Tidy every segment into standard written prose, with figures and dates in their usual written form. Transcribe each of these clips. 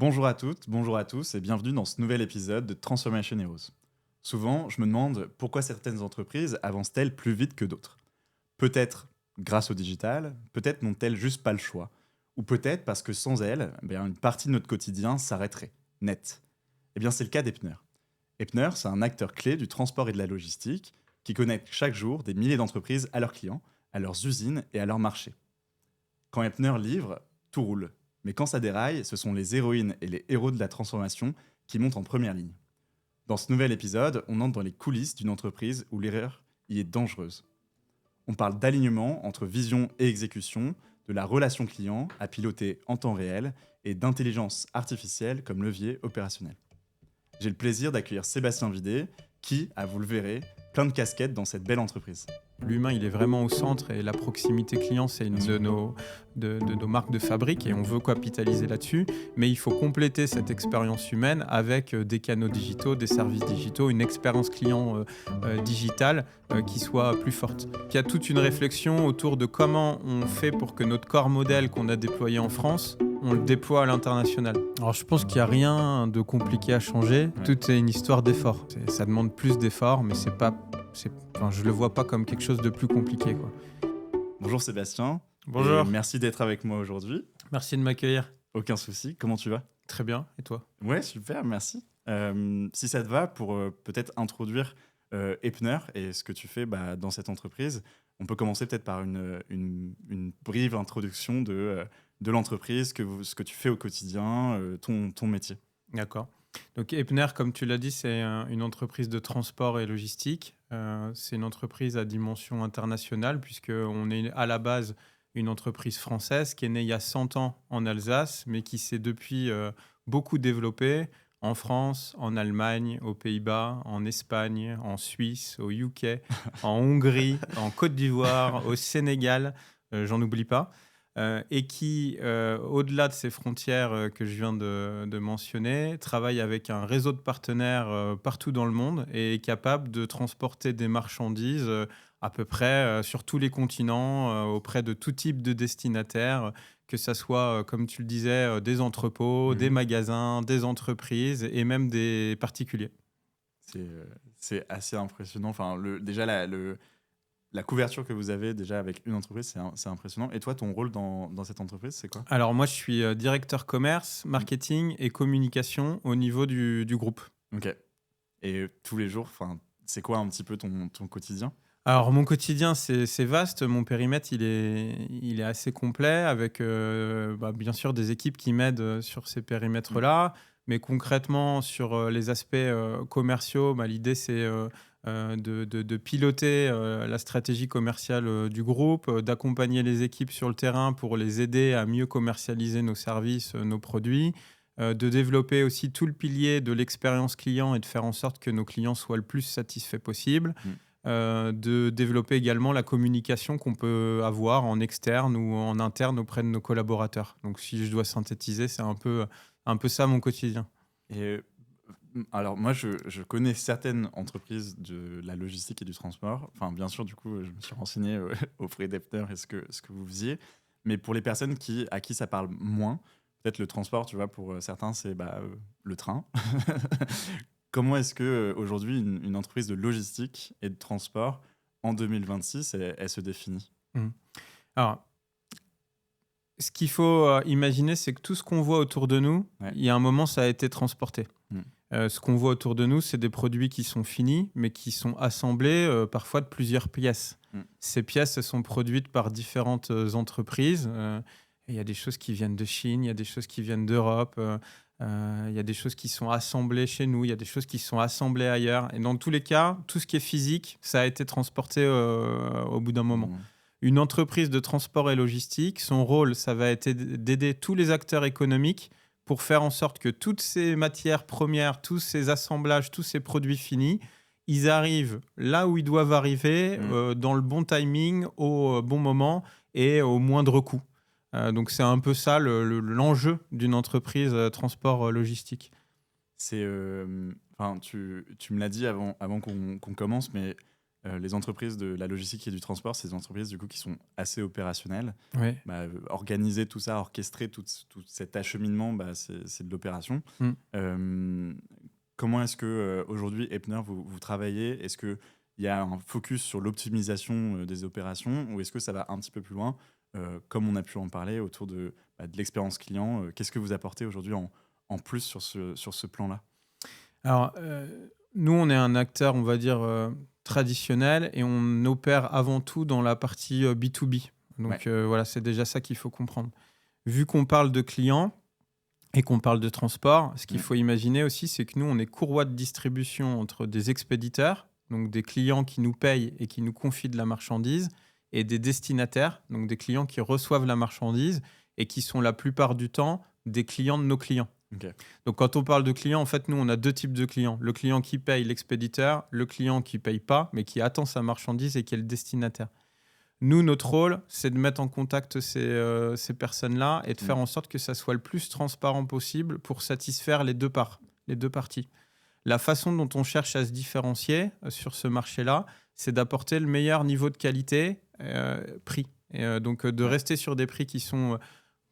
Bonjour à toutes, bonjour à tous et bienvenue dans ce nouvel épisode de Transformation Heroes. Souvent, je me demande pourquoi certaines entreprises avancent-elles plus vite que d'autres. Peut-être grâce au digital, peut-être n'ont-elles juste pas le choix. Ou peut-être parce que sans elles, une partie de notre quotidien s'arrêterait, net. Eh bien, c'est le cas d'Epner. Epner, c'est un acteur clé du transport et de la logistique qui connecte chaque jour des milliers d'entreprises à leurs clients, à leurs usines et à leurs marchés. Quand Epner livre, tout roule. Mais quand ça déraille, ce sont les héroïnes et les héros de la transformation qui montent en première ligne. Dans ce nouvel épisode, on entre dans les coulisses d'une entreprise où l'erreur y est dangereuse. On parle d'alignement entre vision et exécution, de la relation client à piloter en temps réel et d'intelligence artificielle comme levier opérationnel. J'ai le plaisir d'accueillir Sébastien Videt, qui, vous le verrez, plein de casquettes dans cette belle entreprise. L'humain, il est vraiment au centre et la proximité client, c'est une de nos marques de fabrique et on veut capitaliser là-dessus. Mais il faut compléter cette expérience humaine avec des canaux digitaux, des services digitaux, une expérience client digitale qui soit plus forte. Il y a toute une réflexion autour de comment on fait pour que notre corps modèle qu'on a déployé en France, on le déploie à l'international. Alors je pense qu'il n'y a rien de compliqué à changer. Ouais. Tout est une histoire d'effort. Ça demande plus d'efforts, mais je le vois pas comme quelque chose de plus compliqué, quoi. Bonjour Sébastien. Bonjour. Et merci d'être avec moi aujourd'hui. Merci de m'accueillir. Aucun souci, comment tu vas ? Très bien. Et toi ? Ouais, super, merci. Si ça te va, pour peut-être introduire Epner et ce que tu fais dans cette entreprise, on peut commencer peut-être par une brève introduction de l'entreprise, ce que tu fais au quotidien, ton métier. D'accord. Donc Epner, comme tu l'as dit, c'est une entreprise de transport et logistique. C'est une entreprise à dimension internationale puisqu'on est à la base une entreprise française qui est née il y a 100 ans en Alsace, mais qui s'est depuis beaucoup développée en France, en Allemagne, aux Pays-Bas, en Espagne, en Suisse, au UK, en Hongrie, en Côte d'Ivoire, au Sénégal, j'en oublie pas. Et qui, au-delà de ces frontières que je viens de mentionner, travaille avec un réseau de partenaires partout dans le monde et est capable de transporter des marchandises à peu près sur tous les continents, auprès de tout type de destinataires, que ça soit, comme tu le disais, des entrepôts, des magasins, des entreprises et même des particuliers. C'est assez impressionnant. Enfin, déjà, la couverture que vous avez déjà avec une entreprise, c'est impressionnant. Et toi, ton rôle dans cette entreprise, c'est quoi ? Alors moi, je suis directeur commerce, marketing et communication au niveau du groupe. Ok. Et tous les jours, c'est quoi un petit peu ton quotidien ? Alors, mon quotidien, c'est vaste. Mon périmètre, il est assez complet avec, bien sûr, des équipes qui m'aident sur ces périmètres-là. Mais concrètement, sur les aspects commerciaux, l'idée, c'est de piloter la stratégie commerciale du groupe, d'accompagner les équipes sur le terrain pour les aider à mieux commercialiser nos services, nos produits, de développer aussi tout le pilier de l'expérience client et de faire en sorte que nos clients soient le plus satisfaits possible. De développer également la communication qu'on peut avoir en externe ou en interne auprès de nos collaborateurs. Donc, si je dois synthétiser, c'est un peu ça mon quotidien. Et alors, moi, je connais certaines entreprises de la logistique et du transport. Enfin, bien sûr, du coup, je me suis renseigné auprès d'Epner et ce que vous faisiez. Mais pour les personnes à qui ça parle moins, peut-être le transport, tu vois, pour certains, c'est le train. Comment est-ce que aujourd'hui une entreprise de logistique et de transport en 2026, elle se définit ? Alors, ce qu'il faut imaginer, c'est que tout ce qu'on voit autour de nous, Ouais. il y a un moment, ça a été transporté. Mm. Ce qu'on voit autour de nous, c'est des produits qui sont finis, mais qui sont assemblés parfois de plusieurs pièces. Ces pièces, elles sont produites par différentes entreprises. Il y a des choses qui viennent de Chine, il y a des choses qui viennent d'Europe, il y a des choses qui sont assemblées chez nous, il y a des choses qui sont assemblées ailleurs. Et dans tous les cas, tout ce qui est physique, ça a été transporté au bout d'un moment. Une entreprise de transport et logistique, son rôle, ça va être d'aider tous les acteurs économiques pour faire en sorte que toutes ces matières premières, tous ces assemblages, tous ces produits finis, ils arrivent là où ils doivent arriver, dans le bon timing, au bon moment et au moindre coût. Donc c'est un peu ça l'enjeu d'une entreprise transport logistique. Tu me l'as dit avant qu'on commence, mais les entreprises de la logistique et du transport, c'est des entreprises du coup qui sont assez opérationnelles. Ouais. Organiser tout ça, orchestrer tout cet acheminement, c'est de l'opération. Mm. Comment est-ce que aujourd'hui Epner vous travaillez? Est-ce que il y a un focus sur l'optimisation des opérations ou est-ce que ça va un petit peu plus loin, comme on a pu en parler autour de l'expérience client? Qu'est-ce que vous apportez aujourd'hui en plus sur ce plan-là? Alors, nous, on est un acteur, on va dire, traditionnel et on opère avant tout dans la partie B2B. Donc, Ouais. voilà, c'est déjà ça qu'il faut comprendre. Vu qu'on parle de clients et qu'on parle de transport, ce qu'il Mm. faut imaginer aussi, c'est que nous, on est courroie de distribution entre des expéditeurs, donc des clients qui nous payent et qui nous confient de la marchandise, et des destinataires, donc des clients qui reçoivent la marchandise et qui sont la plupart du temps des clients de nos clients. Ok. Donc, quand on parle de clients, en fait, nous, on a deux types de clients. Le client qui paye l'expéditeur, le client qui paye pas, mais qui attend sa marchandise et qui est le destinataire. Nous, notre rôle, c'est de mettre en contact ces personnes-là et de faire Mm. en sorte que ça soit le plus transparent possible pour satisfaire les deux parties. La façon dont on cherche à se différencier sur ce marché-là, c'est d'apporter le meilleur niveau de qualité, prix. Donc, de Ouais. rester sur des prix qui sont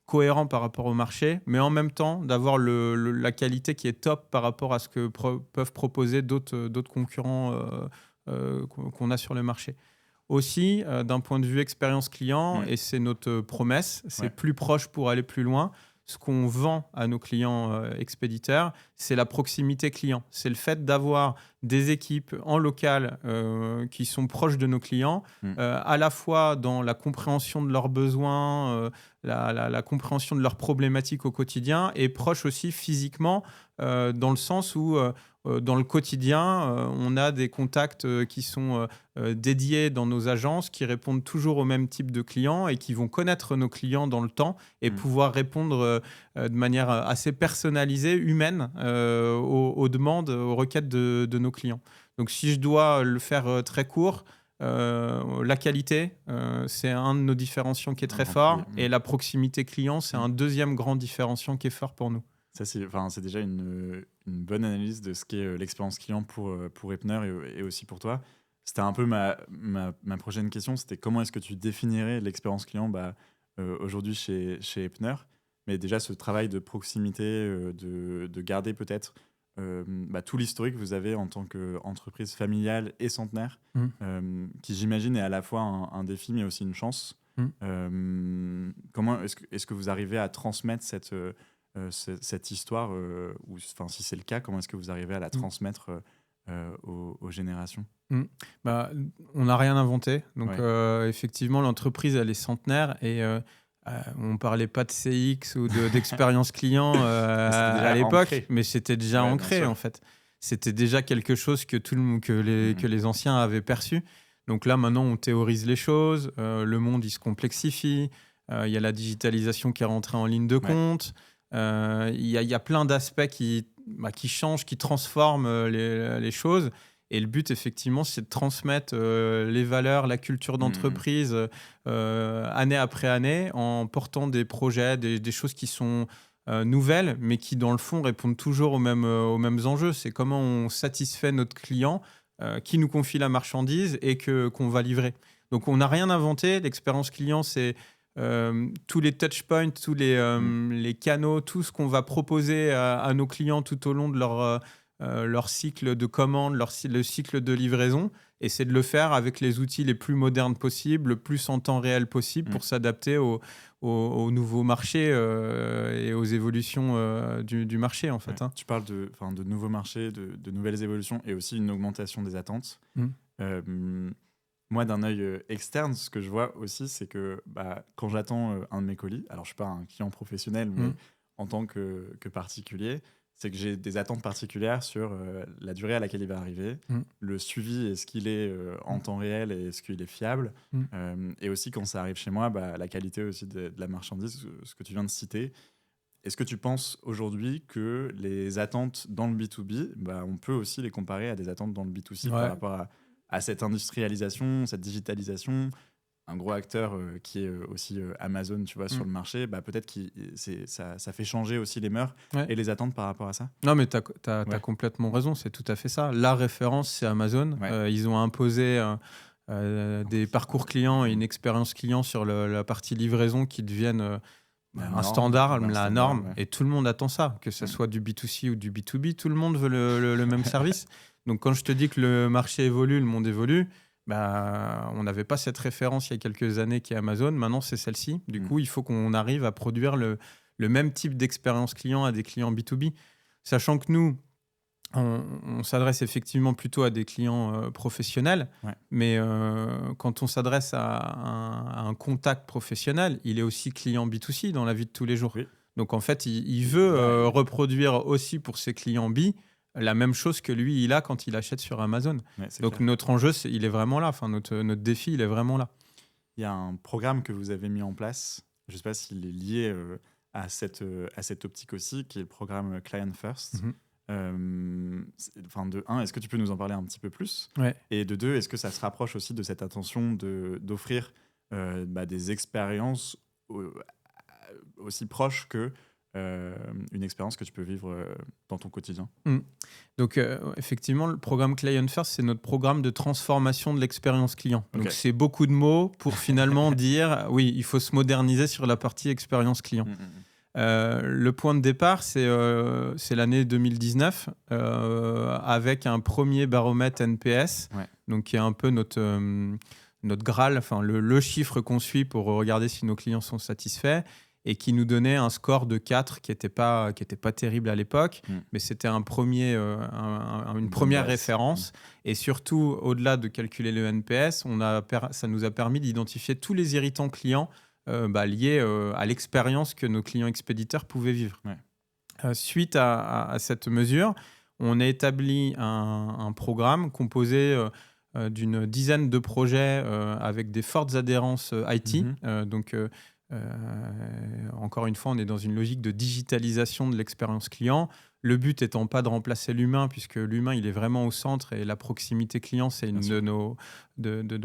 cohérent par rapport au marché, mais en même temps d'avoir la qualité qui est top par rapport à ce que peuvent proposer d'autres concurrents qu'on a sur le marché. Aussi, d'un point de vue expérience client, Mm. et c'est notre promesse, c'est Ouais. plus proche pour aller plus loin. Ce qu'on vend à nos clients expéditeurs, c'est la proximité client. C'est le fait d'avoir des équipes en local qui sont proches de nos clients, Mm. à la fois dans la compréhension de leurs besoins, la compréhension de leurs problématiques au quotidien, et proches aussi physiquement, dans le sens où dans le quotidien, on a des contacts qui sont dédiés dans nos agences, qui répondent toujours au même type de clients et qui vont connaître nos clients dans le temps et Mm. pouvoir répondre de manière assez personnalisée, humaine, aux demandes, aux requêtes de nos clients. Donc, si je dois le faire très court, la qualité, c'est un de nos différenciants qui est Un très grand pilier. fort, et la proximité client, c'est Mm. un deuxième grand différenciant qui est fort pour nous. Ça, c'est déjà une bonne analyse de ce qu'est l'expérience client pour Epner et aussi pour toi. C'était un peu ma prochaine question, c'était comment est-ce que tu définirais l'expérience client aujourd'hui chez Epner? Mais déjà, ce travail de proximité, de garder peut-être tout l'historique que vous avez en tant qu'entreprise familiale et centenaire, Mm. qui j'imagine est à la fois un défi mais aussi une chance. Mm. Comment est-ce que vous arrivez à transmettre cette histoire, ou si c'est le cas, comment est-ce que vous arrivez à la Mm. transmettre aux générations? Mm. Bah, on n'a rien inventé. Donc, Ouais. effectivement, l'entreprise, elle est centenaire et on ne parlait pas de CX ou d'expérience client Mais c'était à déjà l'époque, ancré. mais c'était déjà Ouais, bien ancré, sûr. en fait. C'était déjà quelque chose que, que Mhm. les anciens avaient perçu. Donc là, maintenant, on théorise les choses. Le monde, il se complexifie. Il y a la digitalisation qui est rentrée en ligne de Ouais. compte. Il y a plein d'aspects qui changent, qui transforment les choses. Et le but, effectivement, c'est de transmettre les valeurs, la culture Mhm. d'entreprise année après année, en portant des projets, des choses qui sont nouvelles, mais qui, dans le fond, répondent toujours aux mêmes enjeux. C'est comment on satisfait notre client qui nous confie la marchandise et qu'on va livrer. Donc, on n'a rien inventé. L'expérience client, c'est tous les touchpoints, Mhm. les canaux, tout ce qu'on va proposer à nos clients tout au long de leur cycle de commande, le cycle de livraison, et c'est de le faire avec les outils les plus modernes possibles, le plus en temps réel possible, Mhm. pour s'adapter aux nouveaux marchés et aux évolutions du marché, en Ouais. fait. Hein. Tu parles de nouveaux marchés, de nouvelles évolutions et aussi une augmentation des attentes. Mm. Euh, Moi, d'un œil externe, ce que je vois aussi, c'est que quand j'attends un de mes colis, alors je ne suis pas un client professionnel, mais Mm. en tant que particulier, c'est que j'ai des attentes particulières sur la durée à laquelle il va arriver, Mm. le suivi, est-ce qu'il est en temps réel et est-ce qu'il est fiable, Mm. et aussi quand ça arrive chez moi, la qualité aussi de la marchandise, ce que tu viens de citer. Est-ce que tu penses aujourd'hui que les attentes dans le B2B, on peut aussi les comparer à des attentes dans le B2C par Ouais. rapport à cette industrialisation, cette digitalisation, un gros acteur qui est aussi Amazon, tu vois, sur le marché, bah, peut-être que ça fait changer aussi les mœurs et les attentes par rapport à ça. Non, mais tu as Ouais. complètement raison, c'est tout à fait ça. La référence, c'est Amazon. Ouais. Ils ont imposé des parcours clients et une expérience client sur la partie livraison qui deviennent un standard, la norme, ouais. et tout le monde attend ça, que ce soit du B2C ou du B2B, tout le monde veut le même service. Donc quand je te dis que le marché évolue, le monde évolue, bah, on n'avait pas cette référence il y a quelques années qui est Amazon, maintenant c'est celle-ci. Du coup, il faut qu'on arrive à produire le même type d'expérience client à des clients B2B, sachant que nous, on s'adresse effectivement plutôt à des clients professionnels, mais quand on s'adresse à un contact professionnel, il est aussi client B2C dans la vie de tous les jours. Oui. Donc en fait, il veut reproduire aussi pour ses clients B la même chose que lui, il a quand il achète sur Amazon. Donc clair. notre enjeu, il est vraiment là. Enfin, notre défi, il est vraiment là. Il y a un programme que vous avez mis en place, je ne sais pas s'il est lié à cette optique aussi, qui est le programme Client First. De un, est-ce que tu peux nous en parler un petit peu plus? Et de deux, est-ce que ça se rapproche aussi de cette intention d'offrir des expériences aussi proches que une expérience que tu peux vivre dans ton quotidien? Donc effectivement, le programme Client First, c'est notre programme de transformation de l'expérience client. Donc c'est beaucoup de mots pour finalement dire oui, il faut se moderniser sur la partie expérience client. Le point de départ, c'est l'année 2019, avec un premier baromètre NPS, donc qui est un peu notre Graal, enfin le chiffre qu'on suit pour regarder si nos clients sont satisfaits, et qui nous donnait un score de 4 qui était pas terrible à l'époque, mais c'était une première référence. Et surtout, au-delà de calculer le NPS, ça nous a permis d'identifier tous les irritants clients liés à l'expérience que nos clients expéditeurs pouvaient vivre. Suite à cette mesure, on a établi un programme composé d'une dizaine de projets avec des fortes adhérences IT. Encore une fois, on est dans une logique de digitalisation de l'expérience client. Le but étant pas de remplacer l'humain, puisque l'humain, il est vraiment au centre, et la proximité client, c'est une de nos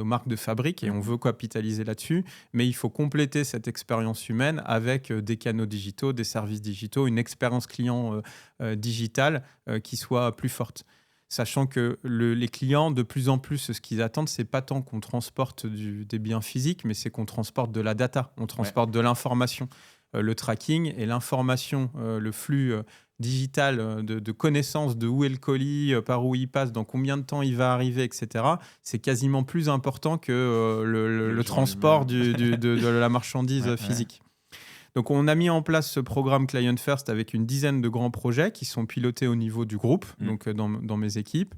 marques de fabrique, et on veut capitaliser là-dessus. Mais il faut compléter cette expérience humaine avec des canaux digitaux, des services digitaux, une expérience client digitale qui soit plus forte. Sachant que les clients, de plus en plus, ce qu'ils attendent, c'est pas tant qu'on transporte des biens physiques, mais c'est qu'on transporte de la data, on transporte de l'information. Le tracking et l'information, le flux digital de connaissances de où est le colis, par où il passe, dans combien de temps il va arriver, etc. C'est quasiment plus important que le transport de la marchandise physique. Donc, on a mis en place ce programme Client First avec une dizaine de grands projets qui sont pilotés au niveau du groupe, donc dans mes équipes.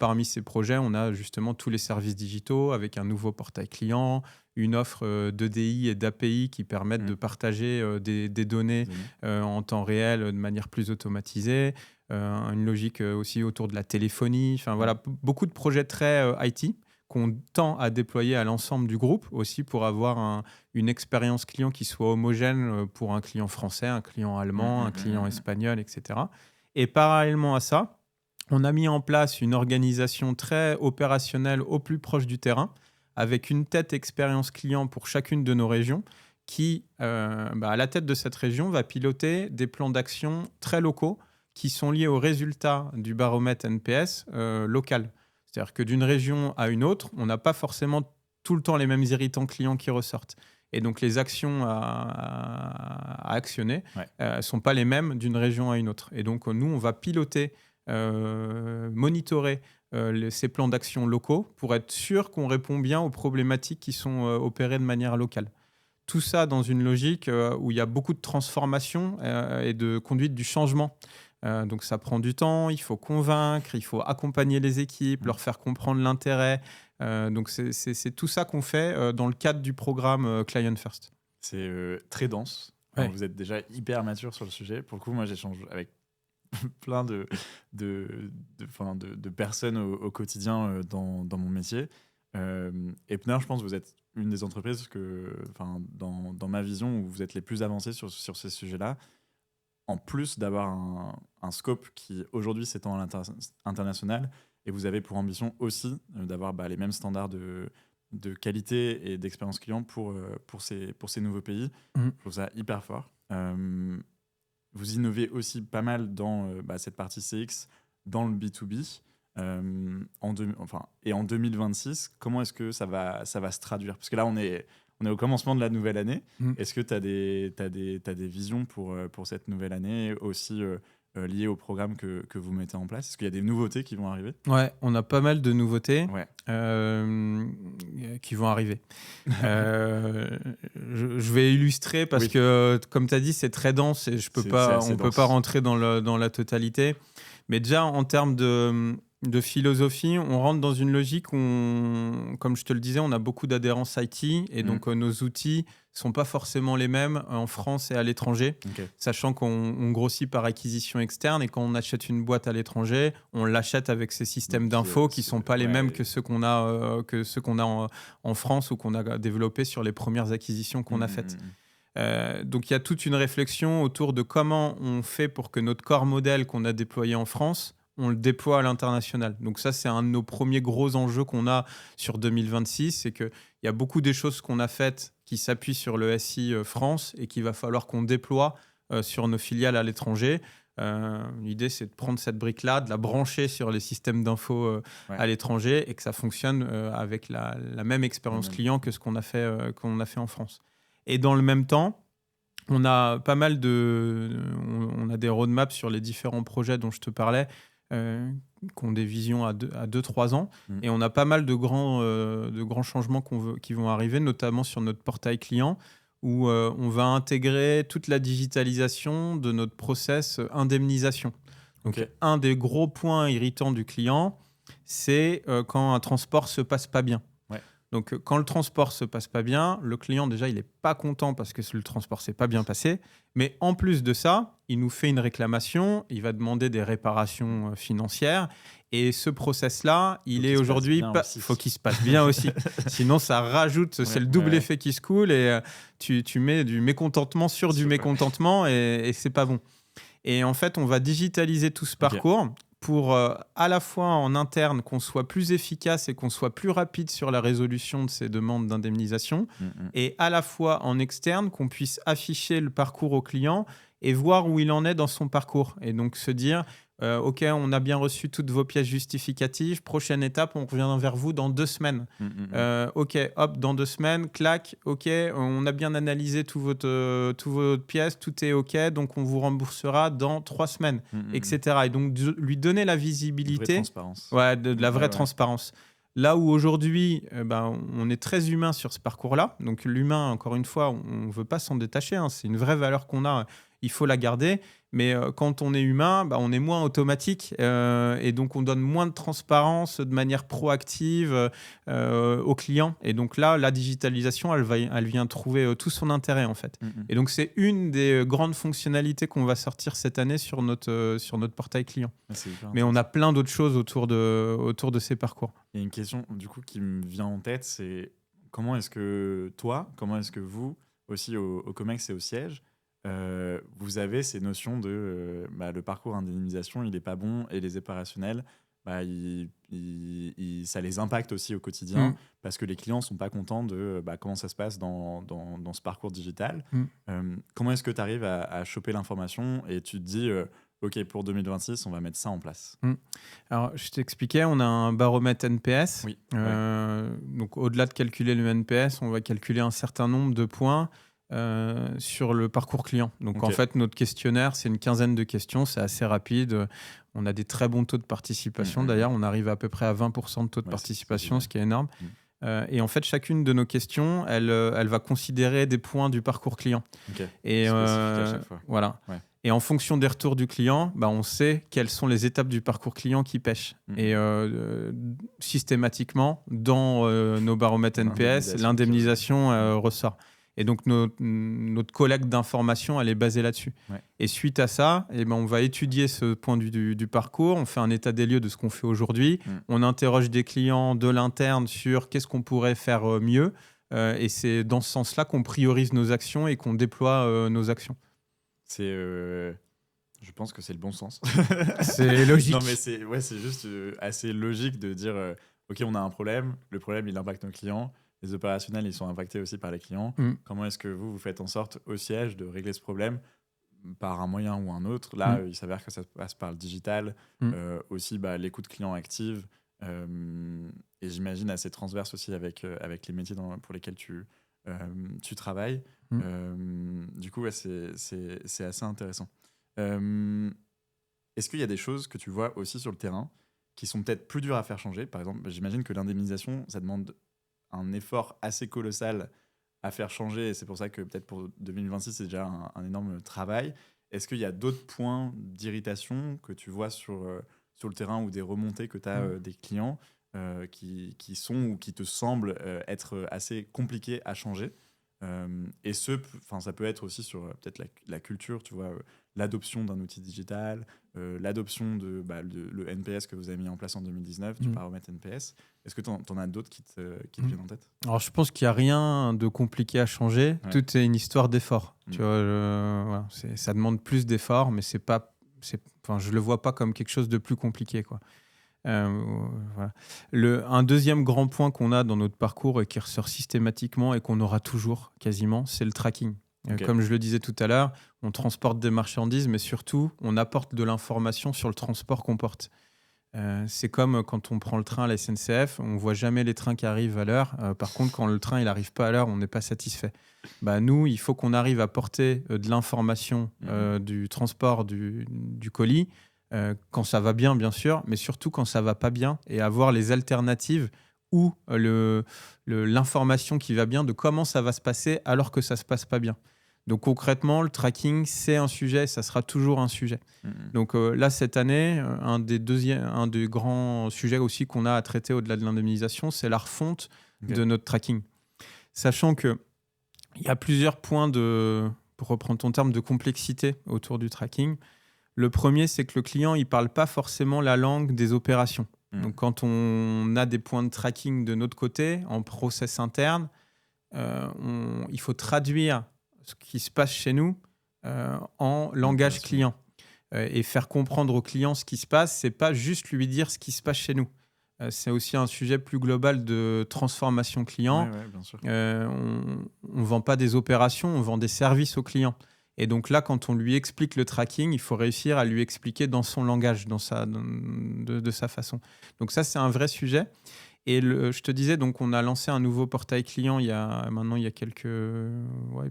Parmi ces projets, on a justement tous les services digitaux avec un nouveau portail client, une offre d'EDI et d'API qui permettent de partager des données en temps réel de manière plus automatisée, une logique aussi autour de la téléphonie. Enfin, voilà, beaucoup de projets très IT qu'on tend à déployer à l'ensemble du groupe aussi pour avoir une expérience client qui soit homogène pour un client français, un client allemand, un client espagnol, etc. Et parallèlement à ça, on a mis en place une organisation très opérationnelle au plus proche du terrain, avec une tête expérience client pour chacune de nos régions, qui, à la tête de cette région, va piloter des plans d'action très locaux qui sont liés aux résultats du baromètre NPS local. C'est-à-dire que d'une région à une autre, on n'a pas forcément tout le temps les mêmes irritants clients qui ressortent. Et donc, les actions à actionner ne sont pas les mêmes d'une région à une autre. Et donc, nous, on va piloter, monitorer ces plans d'action locaux pour être sûr qu'on répond bien aux problématiques qui sont opérées de manière locale. Tout ça dans une logique où il y a beaucoup de transformation et de conduite du changement. Donc ça prend du temps, il faut convaincre, il faut accompagner les équipes, leur faire comprendre l'intérêt. Donc c'est tout ça qu'on fait dans le cadre du programme Client First. C'est très dense. Vous êtes déjà hyper mature sur le sujet. Pour le coup, moi j'échange avec plein de personnes au quotidien dans mon métier. Epner, je pense que vous êtes une des entreprises dans ma vision où vous êtes les plus avancés sur ces sujets-là. En plus d'avoir un scope qui aujourd'hui s'étend à l'international, et vous avez pour ambition aussi d'avoir les mêmes standards de de qualité et d'expérience client pour ces nouveaux pays. Je trouve ça hyper fort. Vous innovez aussi pas mal dans cette partie CX, dans le B2B. Et en 2026, comment est-ce que ça va se traduire? Parce que là, on est au commencement de la nouvelle année. Est-ce que tu as des visions pour cette nouvelle année aussi liées au programme que vous mettez en place? Est-ce qu'il y a des nouveautés qui vont arriver? Ouais, on a pas mal de nouveautés Ouais. qui vont arriver. Je vais illustrer parce que, comme tu as dit, c'est très dense et on ne peut pas rentrer dans la totalité. Mais déjà, en termes de philosophie, on rentre dans une logique où, comme je te le disais, on a beaucoup d'adhérence IT et donc nos outils ne sont pas forcément les mêmes en France et à l'étranger, sachant qu'on grossit par acquisition externe et quand on achète une boîte à l'étranger, on l'achète avec ces systèmes d'infos qui ne sont pas les mêmes que ceux qu'on a, en France ou qu'on a développés sur les premières acquisitions qu'on a faites. Donc il y a toute une réflexion autour de comment on fait pour que notre corps modèle qu'on a déployé en France, on le déploie à l'international. Donc ça, c'est un de nos premiers gros enjeux qu'on a sur 2026, c'est qu'il y a beaucoup des choses qu'on a faites qui s'appuient sur le SI France et qu'il va falloir qu'on déploie sur nos filiales à l'étranger. L'idée, c'est de prendre cette brique-là, de la brancher sur les systèmes d'info à l'étranger et que ça fonctionne avec la même expérience client que ce qu'on a fait en France. Et dans le même temps, on a pas mal on a des roadmaps sur les différents projets dont je te parlais, qui ont des visions à 2-3 ans. Et on a pas mal de grands changements qui vont arriver, notamment sur notre portail client, où on va intégrer toute la digitalisation de notre process indemnisation. Donc, un des gros points irritants du client, c'est quand un transport se passe pas bien. Donc, quand le transport se passe pas bien, le client, déjà, il n'est pas content parce que le transport s'est pas bien passé. Mais en plus de ça, il nous fait une réclamation, il va demander des réparations financières. Et ce process-là, il faut qu'il se passe bien aussi. Sinon, ça rajoute, c'est le double effet qui se coule et tu mets du mécontentement sur du mécontentement et c'est pas bon. Et en fait, on va digitaliser tout ce parcours pour à la fois en interne qu'on soit plus efficace et qu'on soit plus rapide sur la résolution de ces demandes d'indemnisation et à la fois en externe qu'on puisse afficher le parcours au client et voir où il en est dans son parcours et donc se dire ok, on a bien reçu toutes vos pièces justificatives, prochaine étape, on revient vers vous dans 2 semaines. Ok, hop, dans 2 semaines, clac, ok, on a bien analysé toutes vos pièces, tout est ok, donc on vous remboursera dans 3 semaines, etc. Et donc lui donner la visibilité, de la vraie transparence. Là où aujourd'hui, on est très humain sur ce parcours-là. Donc l'humain, encore une fois, on ne veut pas s'en détacher. C'est une vraie valeur qu'on a. Il faut la garder. Mais quand on est humain, on est moins automatique. Et donc, on donne moins de transparence de manière proactive aux clients. Et donc là, la digitalisation, elle vient trouver tout son intérêt, en fait. Et donc, c'est une des grandes fonctionnalités qu'on va sortir cette année sur notre portail client. Mais on a plein d'autres choses autour de ces parcours. Il y a une question, du coup, qui me vient en tête, c'est comment est-ce que vous, aussi au COMEX et au siège, vous avez ces notions de le parcours indemnisation, il n'est pas bon et les opérationnels, ça les impacte aussi au quotidien parce que les clients ne sont pas contents de comment ça se passe dans ce parcours digital. Comment est-ce que tu arrives à choper l'information et tu te dis ok, pour 2026, on va mettre ça en place. Alors, je t'expliquais, on a un baromètre NPS. Donc, au-delà de calculer le NPS, on va calculer un certain nombre de points sur le parcours client. Donc, en fait, notre questionnaire, c'est une 15aine de questions. C'est assez rapide. On a des très bons taux de participation. D'ailleurs, on arrive à peu près à 20% de taux de participation, ce qui est énorme. Et en fait, chacune de nos questions, elle va considérer des points du parcours client. Et à chaque fois. Voilà. Et en fonction des retours du client, on sait quelles sont les étapes du parcours client qui pêchent. Et systématiquement, dans nos baromètres NPS, l'indemnisation ressort. Et donc, notre collecte d'informations, elle est basée là-dessus. Et suite à ça, on va étudier ce point du parcours. On fait un état des lieux de ce qu'on fait aujourd'hui. On interroge des clients de l'interne sur qu'est-ce qu'on pourrait faire mieux. Et c'est dans ce sens-là qu'on priorise nos actions et qu'on déploie nos actions. Je pense que c'est le bon sens. C'est logique. Non, mais c'est juste assez logique de dire ok, on a un problème, le problème il impacte nos clients, les opérationnels, ils sont impactés aussi par les clients. Comment est-ce que vous faites en sorte au siège de régler ce problème par un moyen ou un autre? Là, il s'avère que ça passe par le digital, aussi l'écoute client active, et j'imagine assez transverse aussi avec les métiers pour lesquels tu travailles. Du coup, ouais, c'est assez intéressant. Est-ce qu'il y a des choses que tu vois aussi sur le terrain qui sont peut-être plus dures à faire changer? Par exemple, j'imagine que l'indemnisation, ça demande un effort assez colossal à faire changer, et c'est pour ça que peut-être pour 2026, c'est déjà un énorme travail. Est-ce qu'il y a d'autres points d'irritation que tu vois sur le terrain, ou des remontées que tu as des clients qui sont ou qui te semblent être assez compliqués à changer? Et ça peut être aussi sur peut-être la culture, tu vois, l'adoption d'un outil digital, l'adoption de le NPS que vous avez mis en place en 2019, du paramètre NPS. Est-ce que tu en as d'autres qui te viennent en tête? Alors, je pense qu'il n'y a rien de compliqué à changer. Ouais. Tout est une histoire d'effort. Tu vois, voilà, ça demande plus d'efforts, mais je le vois pas comme quelque chose de plus compliqué, quoi. Voilà. Un deuxième grand point qu'on a dans notre parcours et qui ressort systématiquement et qu'on aura toujours quasiment, c'est le tracking. Okay. Comme je le disais tout à l'heure, on transporte des marchandises, mais surtout, on apporte de l'information sur le transport qu'on porte. C'est comme quand on prend le train à la SNCF, on ne voit jamais les trains qui arrivent à l'heure. Par contre, quand le train n'arrive pas à l'heure, on n'est pas satisfait. Nous, il faut qu'on arrive à porter de l'information du transport du colis, quand ça va bien sûr, mais surtout quand ça ne va pas bien, et avoir les alternatives ou l'information qui va bien de comment ça va se passer alors que ça ne se passe pas bien. Donc concrètement, le tracking, c'est un sujet, ça sera toujours un sujet. Donc là, cette année, un des grands sujets aussi qu'on a à traiter au-delà de l'indemnisation, c'est la refonte de notre tracking. Sachant qu'il y a plusieurs points pour reprendre ton terme, de complexité autour du tracking. Le premier, c'est que le client, il ne parle pas forcément la langue des opérations. Donc quand on a des points de tracking de notre côté, en process interne, il faut traduire ce qui se passe chez nous en langage client. Et faire comprendre au client ce qui se passe, c'est pas juste lui dire ce qui se passe chez nous. C'est aussi un sujet plus global de transformation client. Ouais, bien sûr. On ne vend pas des opérations, on vend des services au client. Et donc là, quand on lui explique le tracking, il faut réussir à lui expliquer dans son langage, de sa façon. Donc ça, c'est un vrai sujet. Et je te disais, donc on a lancé un nouveau portail client il y a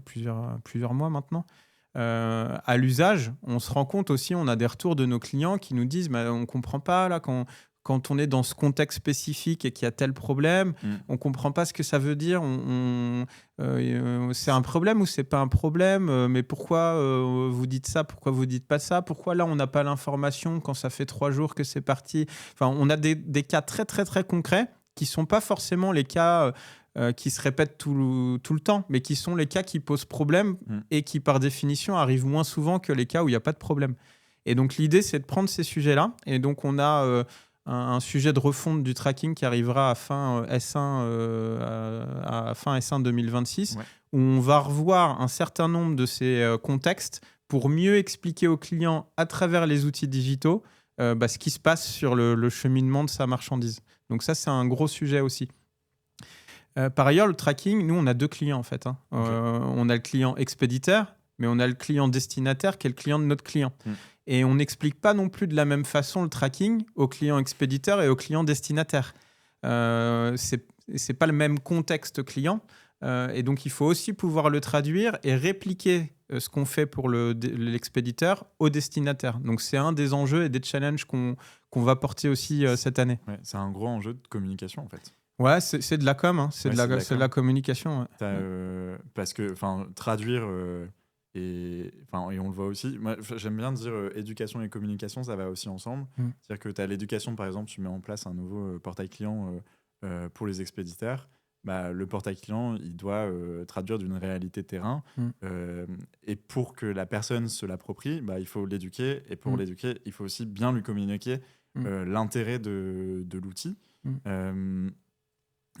plusieurs mois maintenant. À l'usage, on se rend compte aussi, on a des retours de nos clients qui nous disent on ne comprend pas là, quand on est dans ce contexte spécifique et qu'il y a tel problème, on ne comprend pas ce que ça veut dire. C'est un problème ou c'est pas un problème, mais pourquoi vous dites ça, pourquoi vous dites pas ça, pourquoi là on n'a pas l'information quand ça fait 3 jours que c'est parti. Enfin, on a des cas très très très concrets qui sont pas forcément les cas qui se répètent tout le temps, mais qui sont les cas qui posent problème et qui, par définition, arrivent moins souvent que les cas où il n'y a pas de problème. Et donc, l'idée, c'est de prendre ces sujets-là. Et donc, on a un sujet de refonte du tracking qui arrivera à fin S1 2026, où on va revoir un certain nombre de ces contextes pour mieux expliquer aux clients, à travers les outils digitaux, ce qui se passe sur le cheminement de sa marchandise. Donc ça, c'est un gros sujet aussi. Par ailleurs, le tracking, nous, on a 2 clients en fait. On a le client expéditeur, mais on a le client destinataire qui est le client de notre client. Et on n'explique pas non plus de la même façon le tracking au client expéditeur et au client destinataire. C'est pas le même contexte client. Et donc, il faut aussi pouvoir le traduire et répliquer ce qu'on fait pour l'expéditeur au destinataire. Donc, c'est un des enjeux et des challenges qu'on va porter aussi cette année. Ouais, c'est un gros enjeu de communication, en fait. Ouais, c'est de la com, c'est de la communication. Ouais. Parce que traduire, et on le voit aussi. Moi, j'aime bien dire éducation et communication, ça va aussi ensemble. C'est-à-dire que tu as l'éducation, par exemple, tu mets en place un nouveau portail client pour les expéditeurs. Le portail client, il doit traduire d'une réalité terrain. Et pour que la personne se l'approprie, il faut l'éduquer. Et pour l'éduquer, il faut aussi bien lui communiquer l'intérêt de l'outil.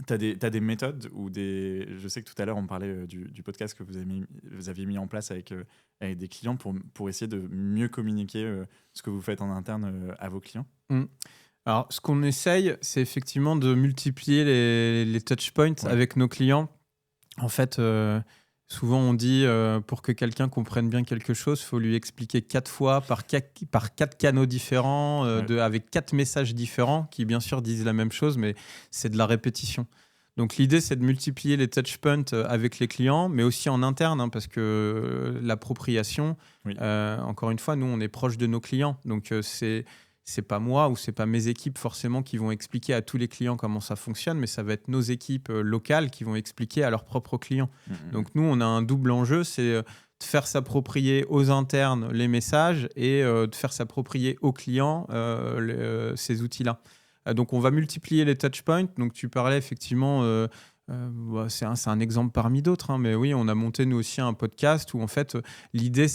T'as des méthodes ou je sais que tout à l'heure on parlait du podcast que vous aviez mis en place avec des clients pour essayer de mieux communiquer ce que vous faites en interne à vos clients. Alors, ce qu'on essaye, c'est effectivement de multiplier les touch points Ouais. avec nos clients. En fait, souvent on dit pour que quelqu'un comprenne bien quelque chose, il faut lui expliquer 4 fois par 4 canaux différents, Ouais. avec 4 messages différents qui bien sûr disent la même chose, mais c'est de la répétition. Donc l'idée, c'est de multiplier les touch points avec les clients, mais aussi en interne, hein, parce que l'appropriation, Oui. encore une fois, nous, on est proche de nos clients. Donc c'est pas moi ou c'est pas mes équipes forcément qui vont expliquer à tous les clients comment ça fonctionne, mais ça va être nos équipes locales qui vont expliquer à leurs propres clients. Donc nous, on a un double enjeu, c'est de faire s'approprier aux internes les messages et de faire s'approprier aux clients ces outils-là. Donc on va multiplier les touchpoints. Donc tu parlais effectivement, c'est un exemple parmi d'autres, hein, mais oui, on a monté nous aussi un podcast où en fait l'idée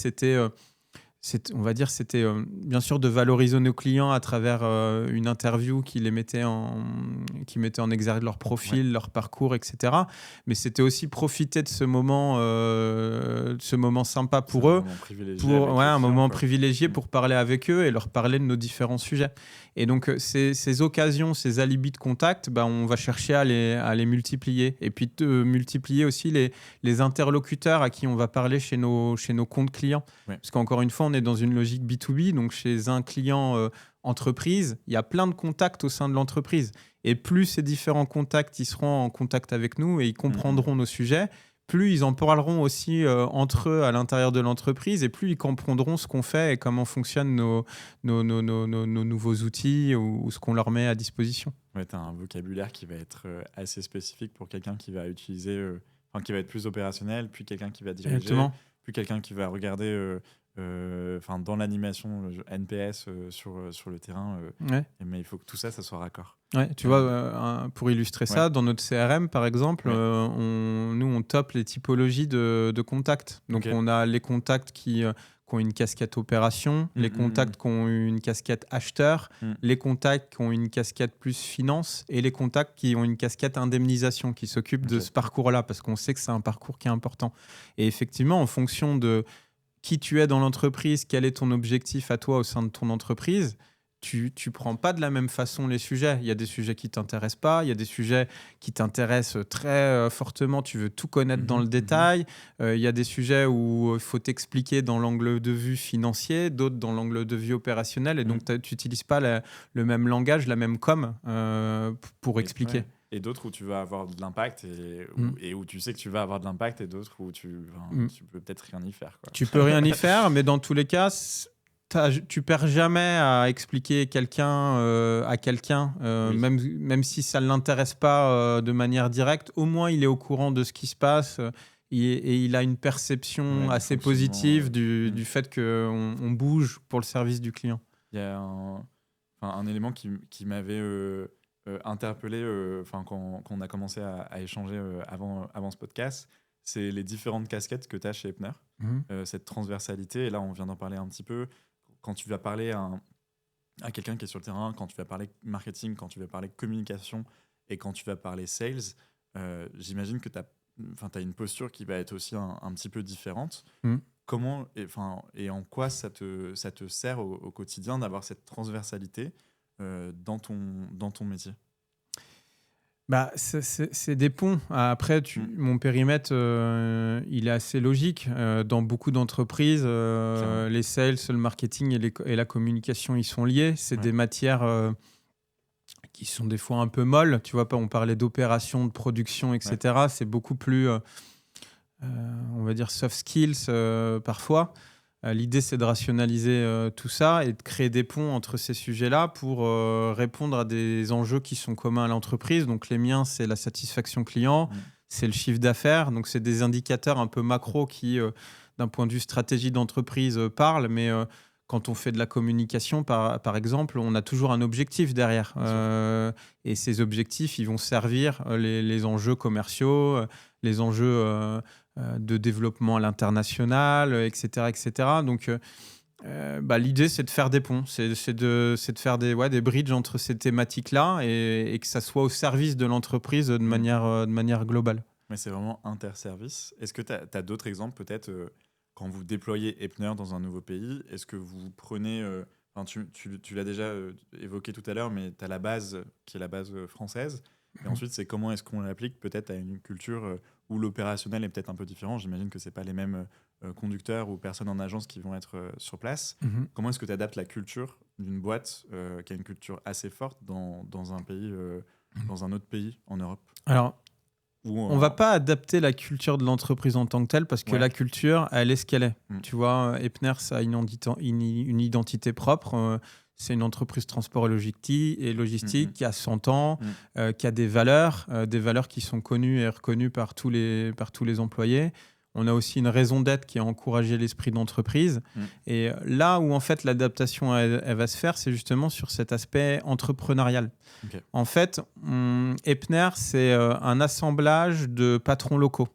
on va dire, c'était bien sûr de valoriser nos clients à travers une interview qui mettait en exergue leur profil, Ouais. leur parcours, etc. Mais c'était aussi profiter de ce moment sympa C'est pour un eux, moment privilégié pour avec les un clients, moment quoi. privilégié Mm. pour parler avec eux et leur parler de nos différents sujets. Et donc, ces occasions, ces alibis de contact, bah, on va chercher à les multiplier. Et puis, de multiplier aussi les interlocuteurs à qui on va parler chez nos comptes clients. Ouais. Parce qu'encore une fois, on est dans une logique B2B. Donc, chez un client entreprise, il y a plein de contacts au sein de l'entreprise. Et plus ces différents contacts ils seront en contact avec nous et ils comprendront nos sujets, plus ils en parleront aussi entre eux à l'intérieur de l'entreprise et plus ils comprendront ce qu'on fait et comment fonctionnent nos nouveaux outils ou ce qu'on leur met à disposition. Ouais, tu as un vocabulaire qui va être assez spécifique pour quelqu'un qui va utiliser, qui va être plus opérationnel, puis quelqu'un qui va diriger, Exactement. puis quelqu'un qui va regarder dans l'animation le NPS sur le terrain. Ouais. Mais il faut que tout ça, ça soit raccord. Ouais, tu vois, pour illustrer ça, Ouais. dans notre CRM, par exemple, Ouais. nous, on top les typologies de contacts. Donc, Ok. on a les contacts qui ont une casquette opération, les contacts qui ont une casquette acheteur, Mm. les contacts qui ont une casquette plus finance et les contacts qui ont une casquette indemnisation, qui s'occupent de Ok. ce parcours-là, parce qu'on sait que c'est un parcours qui est important. Et effectivement, en fonction de qui tu es dans l'entreprise, quel est ton objectif à toi au sein de ton entreprise, tu prends pas de la même façon les sujets. Il y a des sujets qui t'intéressent pas, il y a des sujets qui t'intéressent très fortement, tu veux tout connaître dans le détail. Il y a des sujets où il faut t'expliquer dans l'angle de vue financier, d'autres dans l'angle de vue opérationnel, et donc tu n'utilises pas le même langage, la même com pour expliquer. Ouais. Et d'autres où tu vas avoir de l'impact et où tu sais que tu vas avoir de l'impact et d'autres où tu peux peut-être rien y faire, quoi. Tu peux rien y faire, mais dans tous les cas, tu perds jamais à expliquer à quelqu'un, Oui. même si ça ne l'intéresse pas de manière directe. Au moins, il est au courant de ce qui se passe et il a une perception Ouais, du assez fonctionnement, positive du fait qu'on bouge pour le service du client. Il y a un élément qui m'avait interpellé quand on a commencé à échanger avant ce podcast, c'est les différentes casquettes que tu as chez Epner, cette transversalité. Et là, on vient d'en parler un petit peu. Quand tu vas parler à quelqu'un qui est sur le terrain, quand tu vas parler marketing, quand tu vas parler communication et quand tu vas parler sales, j'imagine que tu as une posture qui va être aussi un petit peu différente. Comment et en quoi ça te sert au quotidien d'avoir cette transversalité dans ton métier? Bah, c'est des ponts. Après, mon périmètre, il est assez logique. Dans beaucoup d'entreprises, les sales, le marketing et la communication, ils sont liés. C'est des matières qui sont des fois un peu molles. Tu vois, on parlait d'opération, de production, etc. C'est beaucoup plus, on va dire, soft skills parfois. L'idée, c'est de rationaliser tout ça et de créer des ponts entre ces sujets-là pour répondre à des enjeux qui sont communs à l'entreprise. Donc, les miens, c'est la satisfaction client, c'est le chiffre d'affaires. Donc, c'est des indicateurs un peu macro qui, d'un point de vue stratégie d'entreprise, parlent. Mais quand on fait de la communication, par exemple, on a toujours un objectif derrière. Et ces objectifs, ils vont servir les enjeux commerciaux, les enjeux de développement à l'international, etc., etc. Donc, l'idée, c'est de faire des ponts, c'est de faire des bridges entre ces thématiques-là et que ça soit au service de l'entreprise de manière globale. Mais c'est vraiment interservice. Est-ce que tu as d'autres exemples, peut-être, quand vous déployez Epner dans un nouveau pays? Est-ce que vous prenez... enfin, tu l'as déjà évoqué tout à l'heure, mais tu as la base qui est la base française. Et ensuite, c'est comment est-ce qu'on l'applique peut-être à une culture où l'opérationnel est peut-être un peu différent. J'imagine que c'est pas les mêmes conducteurs ou personnes en agence qui vont être sur place. Comment est-ce que tu adaptes la culture d'une boîte qui a une culture assez forte dans un pays, dans un autre pays en Europe? Alors, Ou on va pas adapter la culture de l'entreprise en tant que telle parce que Ouais. la culture, elle est ce qu'elle est. Mm. Tu vois, Epner, ça a une identité propre. C'est une entreprise transport et logistique qui a 100 ans, qui a des valeurs qui sont connues et reconnues par tous les employés. On a aussi une raison d'être qui a encouragé l'esprit d'entreprise. Et là où en fait l'adaptation elle va se faire, c'est justement sur cet aspect entrepreneurial. Ok. En fait, Epner, c'est un assemblage de patrons locaux.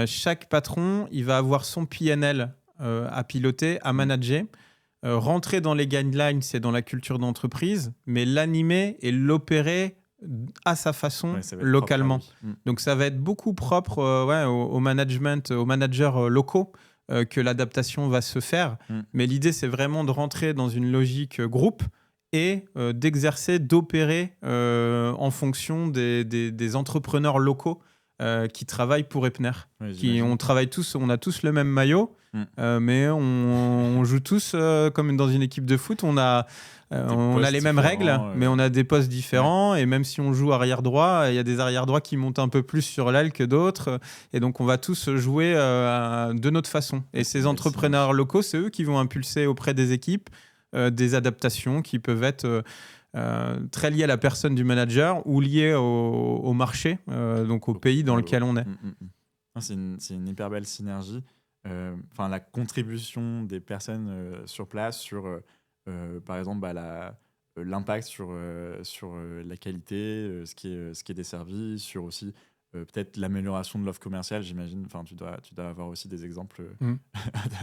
Chaque patron, il va avoir son PNL à piloter, à manager, rentrer dans les guidelines, c'est dans la culture d'entreprise, mais l'animer et l'opérer à sa façon, Ouais, ça va être localement. propre à lui. Donc ça va être beaucoup propre au management, aux managers locaux que l'adaptation va se faire. Mais l'idée, c'est vraiment de rentrer dans une logique groupe et d'exercer, d'opérer en fonction des entrepreneurs locaux qui travaillent pour Epner. Ouais, On a tous le même maillot, mais on joue tous comme dans une équipe de foot. On a les mêmes règles, mais on a des postes différents. Et même si on joue arrière droit, il y a des arrière droits qui montent un peu plus sur l'aile que d'autres. Et donc, on va tous jouer de notre façon. Et ces entrepreneurs locaux, c'est eux qui vont impulser auprès des équipes des adaptations qui peuvent être très liées à la personne du manager ou liées au marché, donc au pays dans lequel on est. C'est une hyper belle synergie. Enfin, la contribution des personnes sur place sur, par exemple, l'impact sur la qualité, ce qui est desservi, sur aussi peut-être l'amélioration de l'offre commerciale, j'imagine. Enfin, tu dois avoir aussi des exemples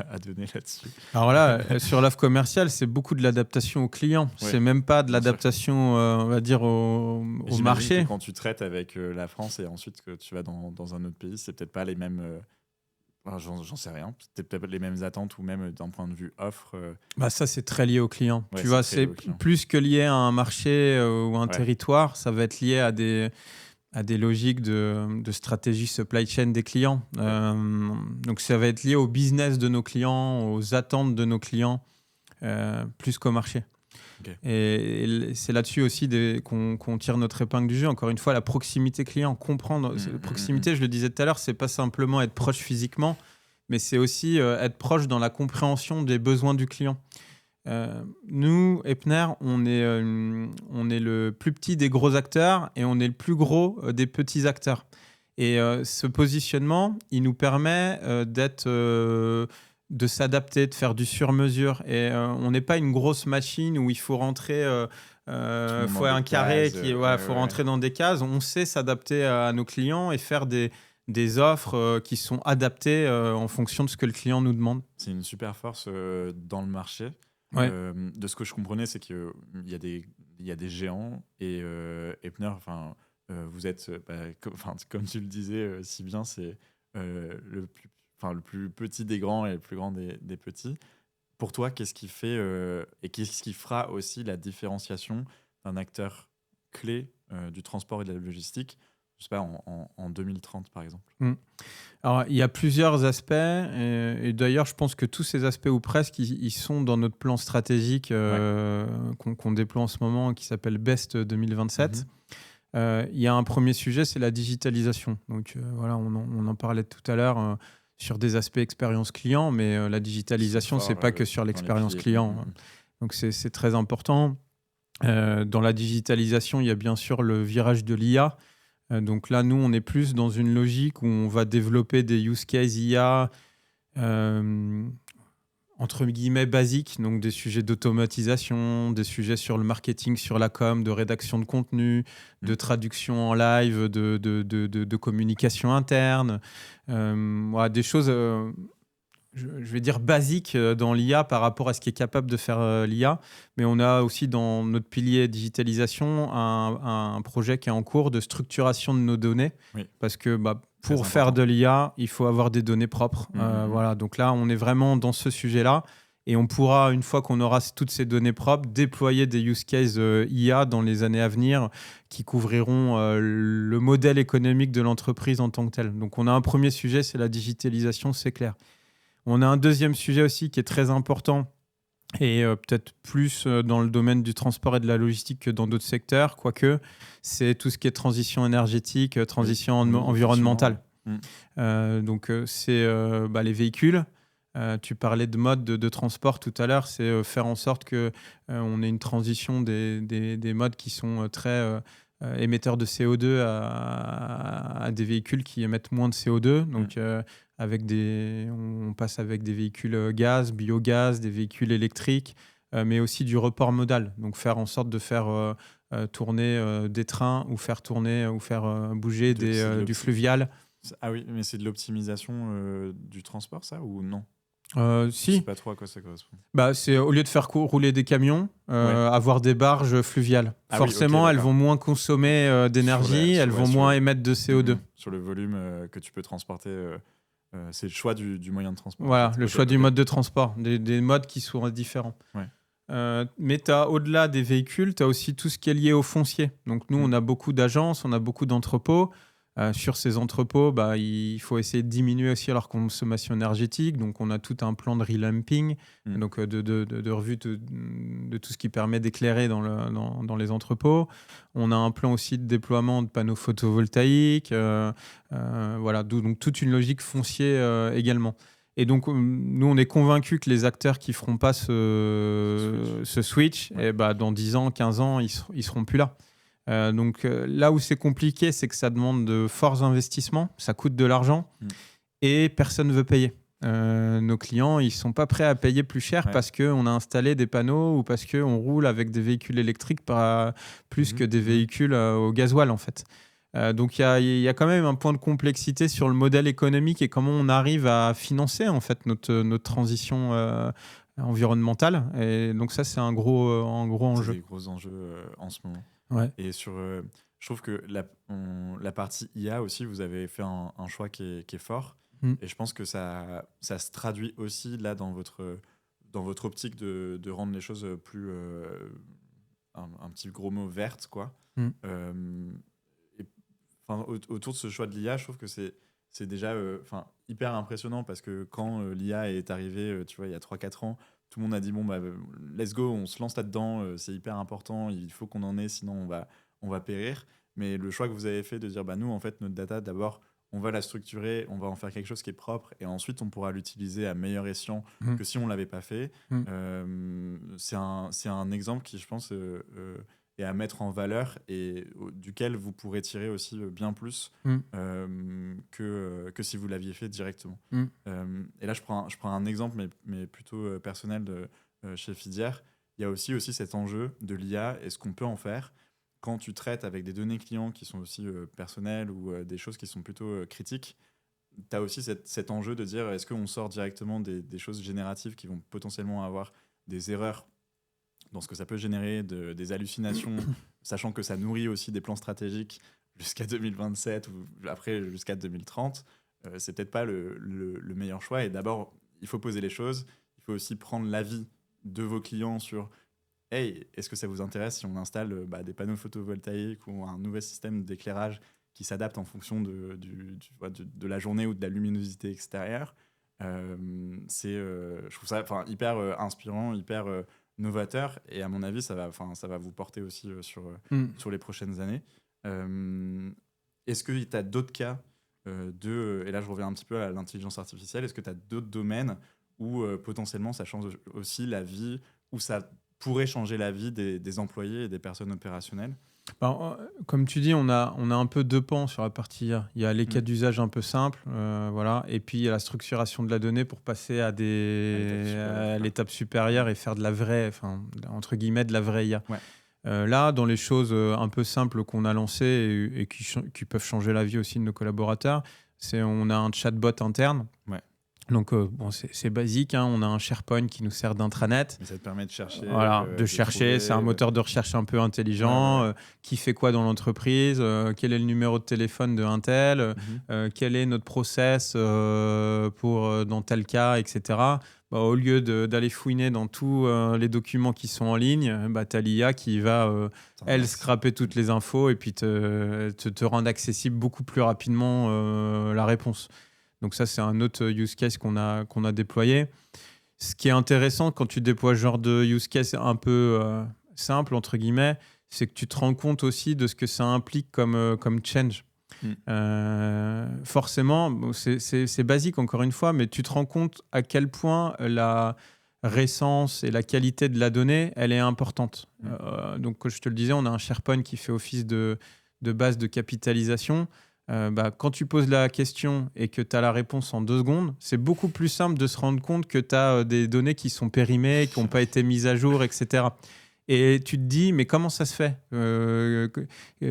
à donner là-dessus. Alors là, sur l'offre commerciale, c'est beaucoup de l'adaptation au client. Ouais. C'est même pas de l'adaptation, on va dire, au marché. Que quand tu traites avec la France et ensuite que tu vas dans un autre pays, c'est peut-être pas les mêmes... j'en sais rien. C'est peut-être les mêmes attentes ou même d'un point de vue offre. Bah ça, c'est très lié au client. Ouais, tu vois, c'est plus que lié à un marché ou un territoire. Ça va être lié à des logiques de stratégie supply chain des clients. Donc, ça va être lié au business de nos clients, aux attentes de nos clients, plus qu'au marché. Okay. Et c'est là-dessus aussi qu'on tire notre épingle du jeu. Encore une fois, la proximité client, comprendre. Proximité, je le disais tout à l'heure, c'est pas simplement être proche physiquement, mais c'est aussi être proche dans la compréhension des besoins du client. Nous, Epner, on est le plus petit des gros acteurs et on est le plus gros des petits acteurs. Et ce positionnement, il nous permet de s'adapter, de faire du sur-mesure. Et on n'est pas une grosse machine où il faut rentrer, faut un carré, faut rentrer dans des cases. On sait s'adapter à nos clients et faire des offres qui sont adaptées en fonction de ce que le client nous demande. C'est une super force dans le marché. Ouais. De ce que je comprenais, c'est qu'il y a des géants et Epner, vous êtes, comme tu le disais si bien, c'est le plus petit des grands et le plus grand des petits. Pour toi, qu'est-ce qui fait et qu'est-ce qui fera aussi la différenciation d'un acteur clé du transport et de la logistique, je sais pas, en 2030 par exemple? Alors, il y a plusieurs aspects et d'ailleurs, je pense que tous ces aspects ou presque, ils sont dans notre plan stratégique qu'on déploie en ce moment qui s'appelle BEST 2027. Il y a un premier sujet, c'est la digitalisation. Donc voilà, on en parlait tout à l'heure sur des aspects expérience client, mais la digitalisation, c'est pas que sur l'expérience client. Donc c'est très important. Dans la digitalisation, il y a bien sûr le virage de l'IA. Donc là, nous, on est plus dans une logique où on va développer des use cases IA entre guillemets basiques, donc des sujets d'automatisation, des sujets sur le marketing, sur la com, de rédaction de contenu, de traduction en live, de communication interne, voilà, des choses, je vais dire basiques dans l'IA par rapport à ce qui est capable de faire l'IA. Mais on a aussi dans notre pilier digitalisation un projet qui est en cours de structuration de nos données, parce que pour faire de l'IA, il faut avoir des données propres. Voilà. Donc là, on est vraiment dans ce sujet-là. Et on pourra, une fois qu'on aura toutes ces données propres, déployer des use cases IA dans les années à venir qui couvriront le modèle économique de l'entreprise en tant que tel. Donc on a un premier sujet, c'est la digitalisation, c'est clair. On a un deuxième sujet aussi qui est très important et peut-être plus dans le domaine du transport et de la logistique que dans d'autres secteurs, quoique, c'est tout ce qui est transition énergétique, transition environnementale. Donc, c'est les véhicules. Tu parlais de mode de transport tout à l'heure, c'est faire en sorte qu'on ait une transition des modes qui sont très émetteurs de CO2 à des véhicules qui émettent moins de CO2. Donc, on passe avec des véhicules gaz, biogaz, des véhicules électriques, mais aussi du report modal. Donc, faire en sorte de faire tourner des trains ou faire bouger du fluvial. Ah oui, mais c'est de l'optimisation du transport, ça, ou non? Si. Je sais pas trop à quoi ça correspond. C'est au lieu de faire rouler des camions, avoir des barges fluviales. Forcément, elles vont moins consommer d'énergie, elles vont moins émettre de CO2. Sur le volume que tu peux transporter, c'est le choix du moyen de transport. Voilà, le choix du mode de transport, des modes qui sont différents. Mais au-delà des véhicules, tu as aussi tout ce qui est lié au foncier. Donc nous, on a beaucoup d'agences, on a beaucoup d'entrepôts. Sur ces entrepôts, il faut essayer de diminuer aussi leur consommation énergétique. Donc, on a tout un plan de relamping, donc de revue de tout ce qui permet d'éclairer dans les entrepôts. On a un plan aussi de déploiement de panneaux photovoltaïques. Donc toute une logique foncière également. Et donc, nous, on est convaincus que les acteurs qui ne feront pas ce switch, dans 10 ans, 15 ans, ils seront plus là. Donc là où c'est compliqué, c'est que ça demande de forts investissements, ça coûte de l'argent et personne ne veut payer. Nos clients, ils ne sont pas prêts à payer plus cher parce qu'on a installé des panneaux ou parce qu'on roule avec des véhicules électriques plus que des véhicules au gasoil en fait. Donc il y a quand même un point de complexité sur le modèle économique et comment on arrive à financer en fait notre transition environnementale. Et donc ça, c'est un gros enjeu. C'est des gros enjeux en ce moment. Et je trouve que la partie IA aussi, vous avez fait un choix qui est fort. Et je pense que ça se traduit aussi là dans votre optique de rendre les choses plus un petit gros mot verte, quoi. Autour de ce choix de l'IA, je trouve que c'est déjà hyper impressionnant parce que quand l'IA est arrivée, tu vois, il y a 3-4 ans, tout le monde a dit let's go, on se lance là-dedans, c'est hyper important, il faut qu'on en ait, sinon on va périr. Mais le choix que vous avez fait de dire nous, en fait, notre data, d'abord, on va la structurer, on va en faire quelque chose qui est propre et ensuite on pourra l'utiliser à meilleur escient que si on ne l'avait pas fait. C'est un exemple qui, je pense, est à mettre en valeur et duquel vous pourrez tirer aussi bien plus que si vous l'aviez fait directement. Et là, je prends un exemple, mais plutôt personnel chez Fidière. Il y a aussi cet enjeu de l'IA et ce qu'on peut en faire quand tu traites avec des données clients qui sont aussi personnelles ou des choses qui sont plutôt critiques. Tu as aussi cet enjeu de dire est-ce qu'on sort directement des choses génératives qui vont potentiellement avoir des erreurs dans ce que ça peut générer, des hallucinations, sachant que ça nourrit aussi des plans stratégiques jusqu'à 2027 ou après jusqu'à 2030, c'est peut-être pas le meilleur choix. Et d'abord, il faut poser les choses, il faut aussi prendre l'avis de vos clients sur « Hey, est-ce que ça vous intéresse si on installe des panneaux photovoltaïques ou un nouvel système d'éclairage qui s'adapte en fonction de la journée ou de la luminosité extérieure ?» Je trouve ça hyper inspirant, hyper novateur, et à mon avis ça va vous porter aussi sur les prochaines années. Est-ce que tu as d'autres cas et là je reviens un petit peu à l'intelligence artificielle, est-ce que tu as d'autres domaines où potentiellement ça change aussi la vie, où ça pourrait changer la vie des employés et des personnes opérationnelles? Comme tu dis, on a un peu deux pans sur la partie IA. Il y a les cas d'usage un peu simples, et puis il y a la structuration de la donnée pour passer à l'étape supérieure et faire de la vraie, entre guillemets, de la vraie IA. Là, dans les choses un peu simples qu'on a lancées et qui peuvent changer la vie aussi de nos collaborateurs, on a un chatbot interne. Donc, bon, c'est basique, hein. On a un SharePoint qui nous sert d'intranet. Mais ça te permet de chercher. Voilà, de chercher. trouver, C'est un moteur de recherche un peu intelligent. Qui fait quoi dans l'entreprise, quel est le numéro de téléphone de un tel, quel est notre process pour dans tel cas, etc. Bah, au lieu d'aller fouiner dans tous les documents qui sont en ligne, bah, tu as l'IA qui va, elle, scraper toutes les infos et puis te rendre accessible beaucoup plus rapidement la réponse. Donc ça, c'est un autre use case qu'on a déployé. Ce qui est intéressant quand tu déploies ce genre de use case un peu simple, entre guillemets, c'est que tu te rends compte aussi de ce que ça implique comme change. Forcément, bon, c'est basique encore une fois, mais tu te rends compte à quel point la récence et la qualité de la donnée, elle est importante. Donc, comme je te le disais, on a un SharePoint qui fait office de base de capitalisation. Quand tu poses la question et que tu as la réponse en 2 secondes, c'est beaucoup plus simple de se rendre compte que tu as des données qui sont périmées, qui n'ont pas été mises à jour, etc. Et tu te dis, mais comment ça se fait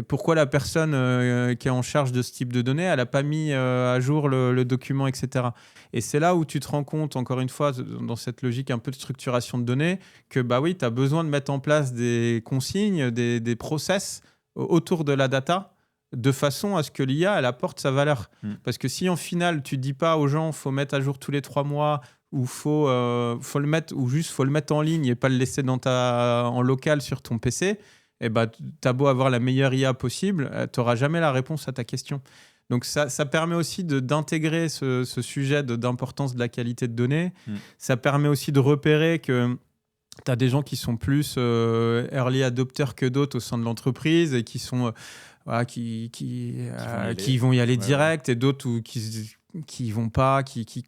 pourquoi la personne qui est en charge de ce type de données, elle n'a pas mis à jour le document, etc. Et c'est là où tu te rends compte, encore une fois, dans cette logique un peu de structuration de données, que bah oui, tu as besoin de mettre en place des consignes, des process autour de la data, de façon à ce que l'IA, elle apporte sa valeur. Parce que si en final, tu ne dis pas aux gens, il faut mettre à jour tous les 3 mois, ou faut le mettre, ou juste faut le mettre en ligne et pas le laisser en local sur ton PC, et bah, tu as beau avoir la meilleure IA possible, tu n'auras jamais la réponse à ta question. Donc ça permet aussi d'intégrer ce sujet d'importance de la qualité de données. Ça permet aussi de repérer que tu as des gens qui sont plus early adopters que d'autres au sein de l'entreprise et qui sont qui vont y aller direct, et d'autres qui vont pas, qui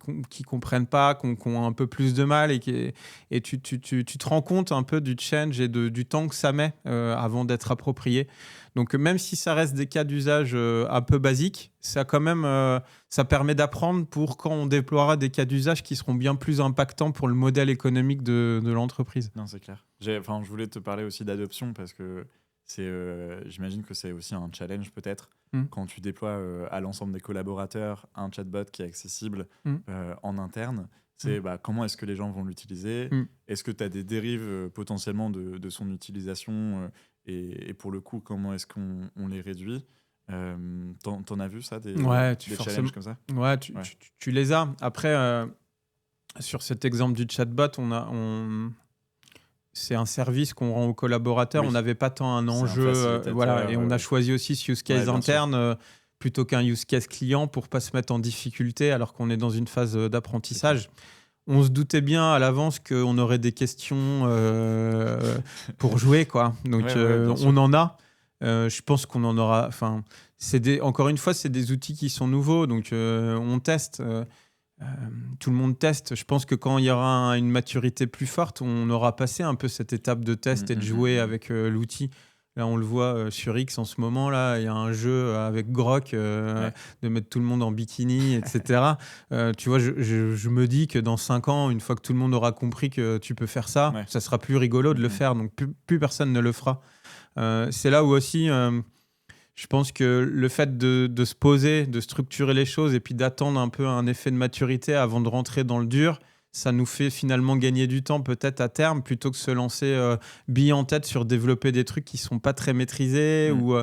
comprennent pas, qui ont un peu plus de mal, et tu te rends compte un peu du change et du temps que ça met avant d'être approprié. Donc même si ça reste des cas d'usage un peu basiques, ça quand même ça permet d'apprendre pour quand on déploiera des cas d'usage qui seront bien plus impactants pour le modèle économique de l'entreprise. Non, c'est clair. Je voulais te parler aussi d'adoption parce que j'imagine que c'est aussi un challenge peut-être quand tu déploies à l'ensemble des collaborateurs un chatbot qui est accessible en interne. C'est comment est-ce que les gens vont l'utiliser. Est-ce que tu as des dérives potentiellement de son utilisation et pour le coup, comment est-ce qu'on les réduit. T'en as vu ça, des challenges comme ça? Ouais, tu les as. Après, sur cet exemple du chatbot, c'est un service qu'on rend aux collaborateurs. On n'avait pas tant un enjeu. Et on a choisi aussi ce use case interne plutôt qu'un use case client pour ne pas se mettre en difficulté alors qu'on est dans une phase d'apprentissage. On se doutait bien à l'avance qu'on aurait des questions pour jouer, quoi. Donc, on en a. Je pense qu'on en aura. Encore une fois, c'est des outils qui sont nouveaux. Donc, on teste. Tout le monde teste. Je pense que quand il y aura une maturité plus forte, on aura passé un peu cette étape de test et de jouer avec l'outil. Là, on le voit sur X en ce moment. Là, il y a un jeu avec Grok de mettre tout le monde en bikini, etc. Tu vois, je me dis que dans 5 ans, une fois que tout le monde aura compris que tu peux faire ça, ça sera plus rigolo de le faire. Donc, plus personne ne le fera. C'est là où aussi... je pense que le fait de se poser, de structurer les choses et puis d'attendre un peu un effet de maturité avant de rentrer dans le dur, ça nous fait finalement gagner du temps peut-être à terme plutôt que se lancer bille en tête sur développer des trucs qui ne sont pas très maîtrisés ou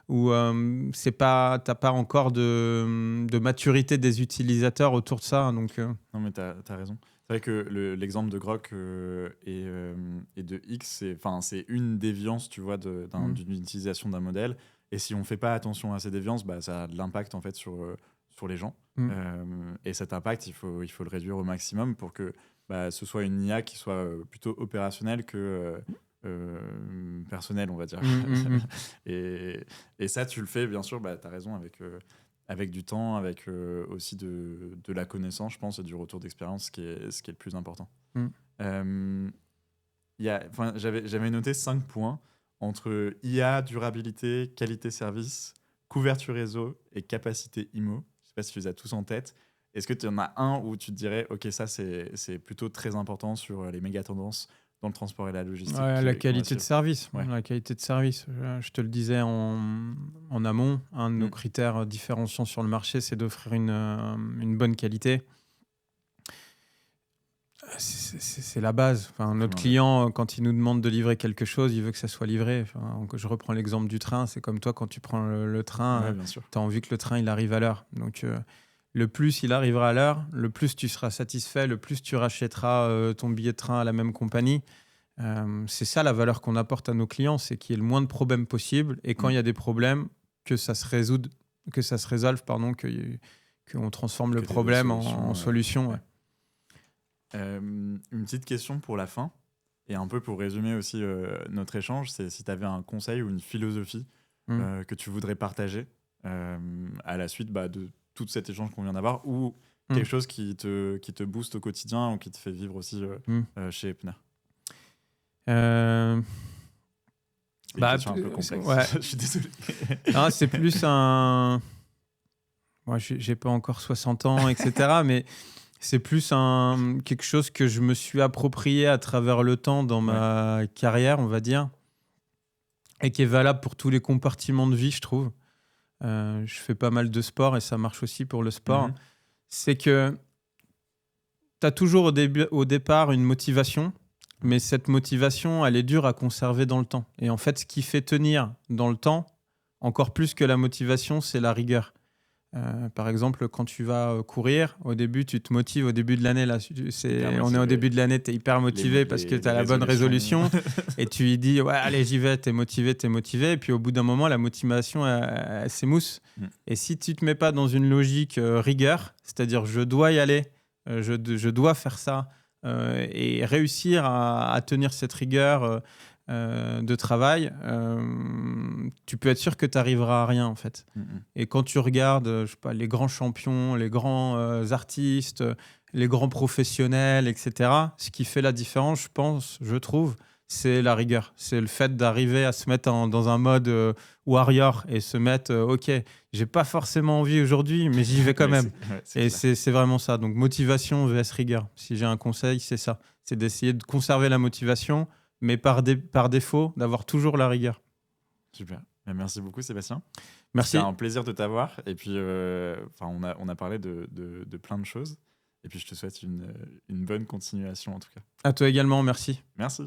t'as pas encore de maturité des utilisateurs autour de ça. Donc, Non, mais tu as raison. C'est vrai que l'exemple de Grok et de X, c'est une déviance, tu vois, d'une utilisation d'un modèle. Et si on ne fait pas attention à ces déviances, ça a de l'impact en fait sur les gens. Et cet impact, il faut le réduire au maximum pour que ce soit une IA qui soit plutôt opérationnelle que personnelle, on va dire. Et ça, tu le fais, bien sûr, tu as raison, avec du temps, avec aussi de la connaissance, je pense, et du retour d'expérience, ce qui est le plus important. J'avais noté 5 points entre IA, durabilité, qualité service, couverture réseau et capacité IMO. Je ne sais pas si tu les as tous en tête. Est-ce que tu en as un où tu te dirais, OK, ça, c'est plutôt très important sur les méga tendances dans le transport et la logistique? La qualité de service. La qualité de service. Je te le disais en amont, un de nos critères différenciants sur le marché, c'est d'offrir une bonne qualité. C'est la base. Enfin, notre client, quand il nous demande de livrer quelque chose, il veut que ça soit livré. Enfin, je reprends l'exemple du train. C'est comme toi, quand tu prends le train, tu as envie que le train il arrive à l'heure. Donc, le plus il arrivera à l'heure, le plus tu seras satisfait, le plus tu rachèteras ton billet de train à la même compagnie. C'est ça la valeur qu'on apporte à nos clients, c'est qu'il y ait le moins de problèmes possible. Et quand il y a des problèmes, que ça se résolve, qu'on transforme le problème en solution. Ouais. Une petite question pour la fin, et un peu pour résumer aussi notre échange, c'est si tu avais un conseil ou une philosophie que tu voudrais partager à la suite de tout cet échange qu'on vient d'avoir, ou quelque chose qui te booste au quotidien ou qui te fait vivre aussi chez Epner. C'est une question un peu complexe. Ouais. Je suis désolé. Non, c'est plus un... Moi, j'ai pas encore 60 ans, etc. Mais c'est plus quelque chose que je me suis approprié à travers le temps dans ma carrière, on va dire, et qui est valable pour tous les compartiments de vie, je trouve. Je fais pas mal de sport et ça marche aussi pour le sport. C'est que tu as toujours au départ une motivation, mais cette motivation, elle est dure à conserver dans le temps. Et en fait, ce qui fait tenir dans le temps, encore plus que la motivation, c'est la rigueur. Par exemple, quand tu vas courir, au début, tu te motives au début de l'année. Là, on est au début de l'année, tu es hyper motivé parce que tu as la bonne résolution et tu lui dis, ouais, allez, j'y vais, tu es motivé. Et puis au bout d'un moment, la motivation, elle s'émousse. Et si tu ne te mets pas dans une logique rigueur, c'est-à-dire je dois y aller, je dois faire ça et réussir à tenir cette rigueur de travail, tu peux être sûr que tu n'arriveras à rien en fait. Et quand tu regardes je sais pas, les grands champions, les grands artistes, les grands professionnels, etc., ce qui fait la différence, je trouve, c'est la rigueur. C'est le fait d'arriver à se mettre dans un mode warrior et se mettre ok, j'ai pas forcément envie aujourd'hui, mais j'y vais quand même. C'est vraiment ça. Donc motivation vs rigueur. Si j'ai un conseil, c'est ça. C'est d'essayer de conserver la motivation, mais par défaut, d'avoir toujours la rigueur. Super. Merci beaucoup, Sébastien. Merci. C'était un plaisir de t'avoir. Et puis, on a parlé de plein de choses. Et puis, je te souhaite une bonne continuation, en tout cas. À toi également, merci. Merci.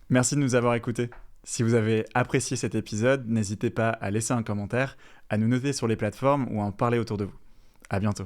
Merci de nous avoir écoutés. Si vous avez apprécié cet épisode, n'hésitez pas à laisser un commentaire, à nous noter sur les plateformes ou à en parler autour de vous. À bientôt.